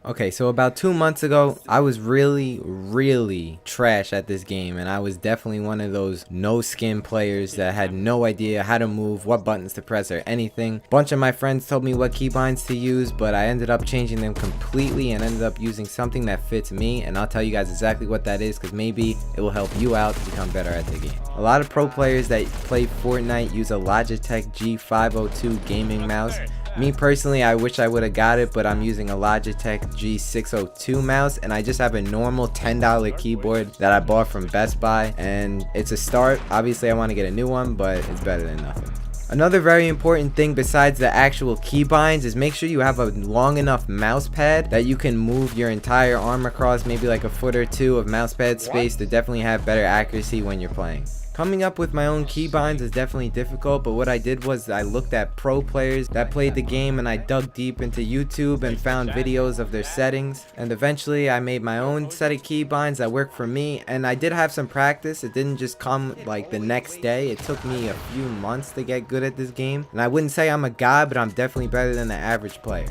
Okay, so about 2 months ago, I was really trash at this game, and I was definitely one of those no skin players that had no idea how to move, what buttons to press, or anything. Bunch of my friends told me what keybinds to use, but I ended up changing them completely and ended up using something that fits me, and I'll tell you guys exactly what that is because maybe it will help you out to become better at the game. A lot of pro players that play Fortnite use a Logitech G502 gaming mouse. Me personally, I wish I would have got it, but I'm using a Logitech G602 mouse, and I just have a normal $10 keyboard that I bought from Best Buy, and it's a start. Obviously, I want to get a new one, but it's better than nothing. Another very important thing besides the actual keybinds is make sure you have a long enough mouse pad that you can move your entire arm across, maybe like a foot or two of mouse pad space to definitely have better accuracy when you're playing. Coming up with my own keybinds is definitely difficult, but what I did was I looked at pro players that played the game and I dug deep into YouTube and found videos of their settings, and eventually I made my own set of keybinds that work for me. And I did have some practice. It didn't just come like the next day. It took me a few months to get good at this game, and I wouldn't say I'm a god, but I'm definitely better than the average player.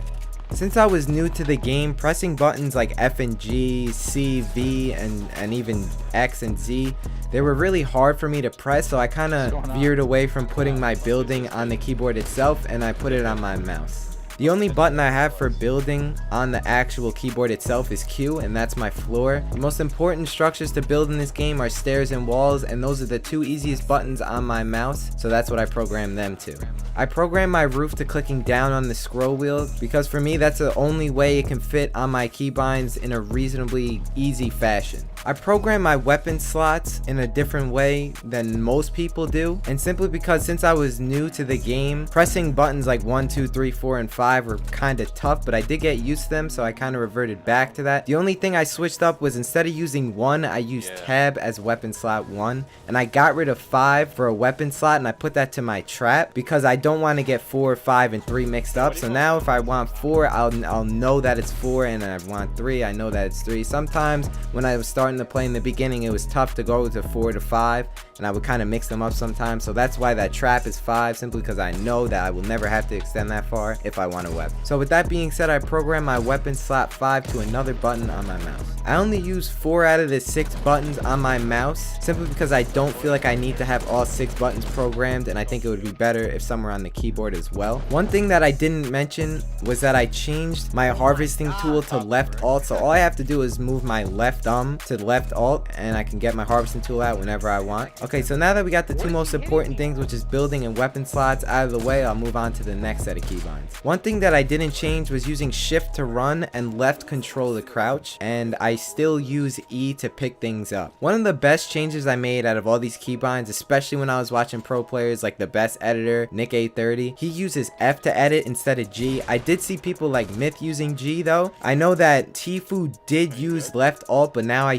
Since I was new to the game, pressing buttons like F and G, C, V, and even X and Z, they were really hard for me to press, so I kind of veered away from putting my building on the keyboard itself and I put it on my mouse. The only button I have for building on the actual keyboard itself is Q, and that's my floor. The most important structures to build in this game are stairs and walls, and those are the two easiest buttons on my mouse, so that's what I programmed them to. I programmed my roof to clicking down on the scroll wheel because for me that's the only way it can fit on my keybinds in a reasonably easy fashion. I program my weapon slots in a different way than most people do, and simply because since I was new to the game, pressing buttons like 1, 2, 3, 4, and 5 were kind of tough, but I did get used to them, so I kind of reverted back to that. The only thing I switched up was instead of using 1, I used tab as weapon slot 1, and I got rid of 5 for a weapon slot, and I put that to my trap because I don't want to get 4, 5, and 3 mixed up. So now if I want 4, I'll know that it's 4, and I want 3, I know that it's 3. Sometimes when I was starting to play in the beginning, it was tough to go to 4 to 5, and I would kind of mix them up sometimes, so that's why that trap is 5, simply because I know that I will never have to extend that far if I want a weapon. So with that being said, I programmed my weapon slot 5 to another button on my mouse. I only use 4 out of the 6 buttons on my mouse simply because I don't feel like I need to have all 6 buttons programmed, and I think it would be better if some were on the keyboard as well. One thing that I didn't mention was that I changed my harvesting tool to left alt, so all I have to do is move my left thumb to left alt and I can get my harvesting tool out whenever I want. Okay, so now that we got the two most important things, which is building and weapon slots, out of the way, I'll move on to the next set of keybinds. One thing that I didn't change was using shift to run and left control to crouch, and I still use E to pick things up. One of the best changes I made out of all these keybinds, especially when I was watching pro players like the best editor, Nick 830, he uses F to edit instead of G. I did see people like Myth using G though. I know that Tfue did use left alt, but now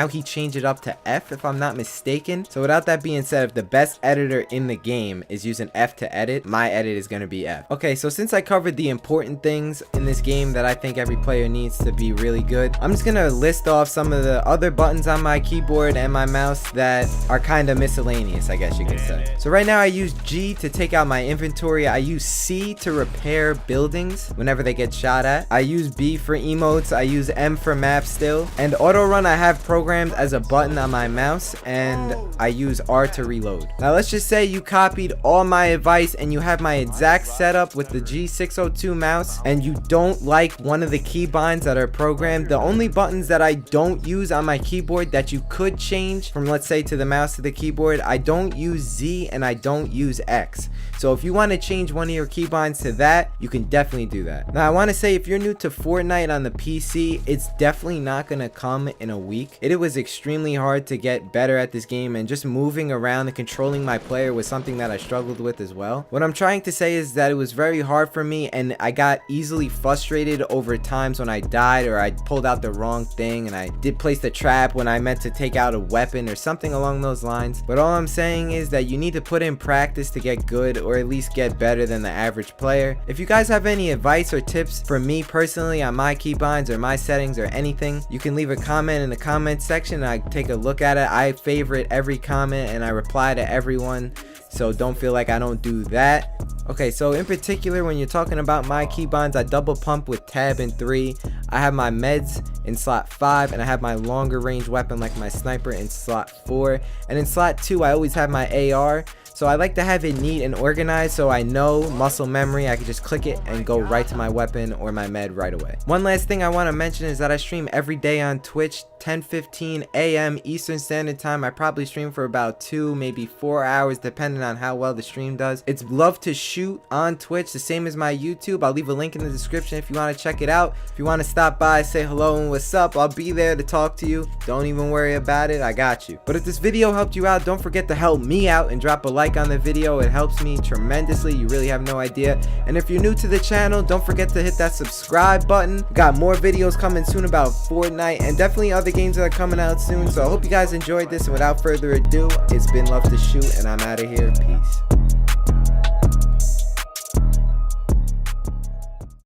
he changed it up to F if I'm not mistaken. So without that being said, if the best editor in the game is using F to edit, my edit is going to be F. Okay, so since I covered the important things in this game that I think every player needs to be really good, I'm just going to list off some of the other buttons on my keyboard and my mouse that are kind of miscellaneous, I guess you could say. So right now I use G to take out my inventory. I use C to repair buildings whenever they get shot at. I use B for emotes. I use M for map still. And auto run I have programmed as a button on my mouse, and I use R to reload. Now let's just say you copied all my advice and you have my exact setup with the G602 mouse, and you don't like one of the keybinds that are programmed. The only buttons that I don't use on my keyboard that you could change from, let's say, to the mouse to the keyboard, I don't use Z and I don't use X. So if you want to change one of your keybinds to that, you can definitely do that. Now I want to say, if you're new to Fortnite on the PC, it's definitely not going to come in a week. It was extremely hard to get better at this game, and just moving around and controlling my player was something that I struggled with as well. What I'm trying to say is that it was very hard for me, and I got easily frustrated over times when I died or I pulled out the wrong thing and I did place the trap when I meant to take out a weapon or something along those lines. But all I'm saying is that you need to put in practice to get good, or at least get better than the average player. If you guys have any advice or tips for me personally on my keybinds or my settings or anything, you can leave a comment in the comment section and I take a look at it. I favorite every comment and I reply to everyone, so don't feel like I don't do that. Okay, so in particular, when you're talking about my keybinds, I double pump with tab and 3. I have my meds in slot 5, and I have my longer range weapon like my sniper in slot 4. And in slot 2, I always have my AR. So I like to have it neat and organized so I know muscle memory. I can just click it and go right to my weapon or my med right away. One last thing I want to mention is that I stream every day on Twitch, 10:15 a.m. Eastern Standard Time. I probably stream for about 2, maybe 4 hours depending on how well the stream does. It's Love to Shoot on Twitch, the same as my YouTube. I'll leave a link in the description if you want to check it out. If you want to stop by, say hello and what's up, I'll be there to talk to you. Don't even worry about it, I got you. But if this video helped you out, don't forget to help me out and drop a like on the video. It helps me tremendously, you really have no idea. And if you're new to the channel, don't forget to hit that subscribe button. Got more videos coming soon about Fortnite and definitely other games that are coming out soon. So I hope you guys enjoyed this, and without further ado, it's been Love to Shoot, and I'm out of here. Peace.